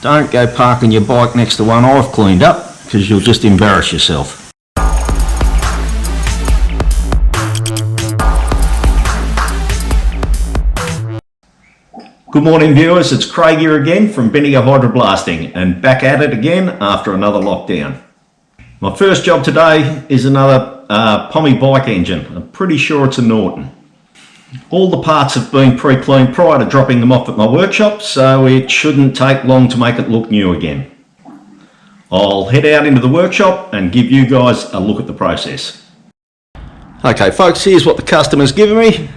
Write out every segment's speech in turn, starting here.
Don't go parking your bike next to one I've cleaned up, because you'll just embarrass yourself. Good morning viewers, it's Craig here again from Bendigo Hydroblasting and back at it again after another lockdown. My first job today is another Pommy bike engine. I'm pretty sure it's a Norton. All the parts have been pre-cleaned prior to dropping them off at my workshop, so it shouldn't take long to make it look new again. I'll head out into the workshop and give you guys a look at the process. Okay folks, here's what the customer's given me.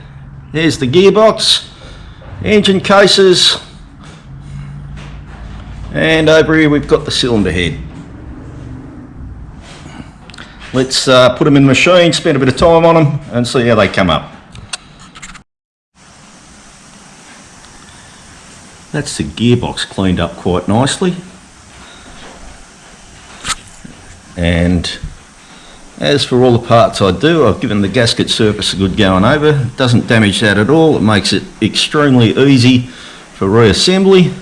There's the gearbox, engine cases, and over here we've got the cylinder head. Let's put them in the machine, spend a bit of time on them and see how they come up. That's the gearbox cleaned up quite nicely, and as for all the parts I do, I've given the gasket surface a good going over. It doesn't damage that at all. It makes it extremely easy for reassembly.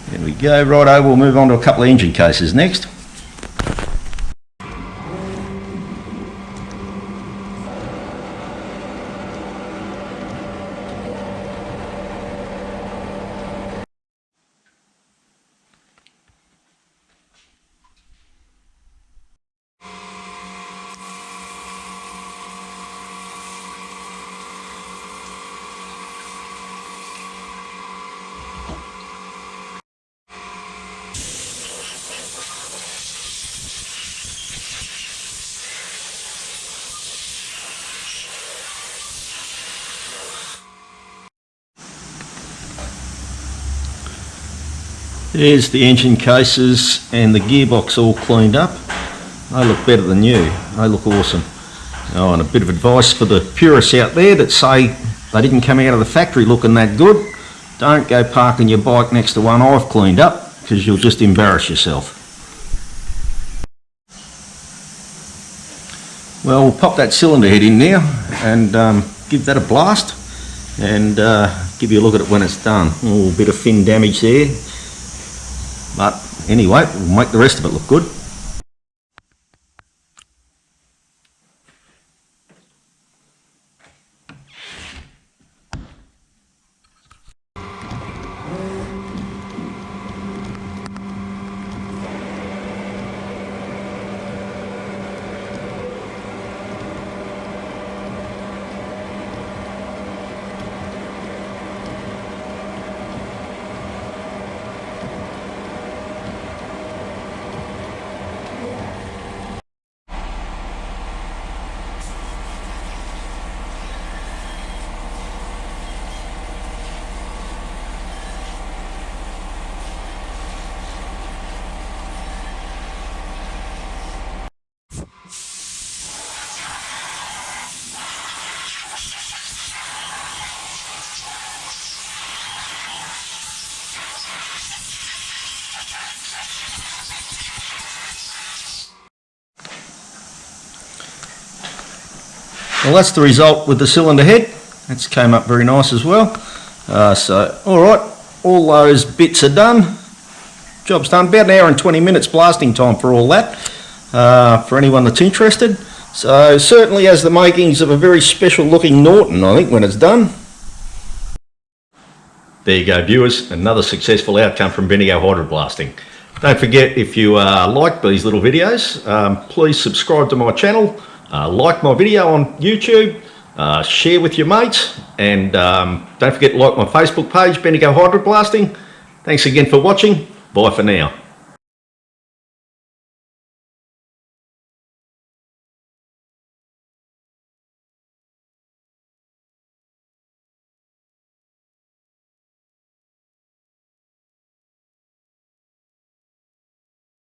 There we go. Righto, we'll move on to a couple of engine cases next. There's the engine cases and the gearbox all cleaned up. They look better than new. They look awesome. Oh, and a bit of advice for the purists out there that say they didn't come out of the factory looking that good. Don't go parking your bike next to one I've cleaned up, because you'll just embarrass yourself. Well, we'll pop that cylinder head in now and give that a blast and give you a look at it when it's done. Oh, a bit of fin damage there. But anyway, we'll make the rest of it look good. Well, that's the result with the cylinder head. It's came up very nice as well. So, alright, all those bits are done. Job's done. About an hour and 20 minutes blasting time for all that, for anyone that's interested. So, certainly has the makings of a very special looking Norton, I think, when it's done. There you go, viewers. Another successful outcome from Bendigo Hydroblasting. Don't forget, if you like these little videos, please subscribe to my channel. Like my video on YouTube, share with your mates, and don't forget to like my Facebook page, Bendigo Hydroblasting. Thanks again for watching. Bye for now.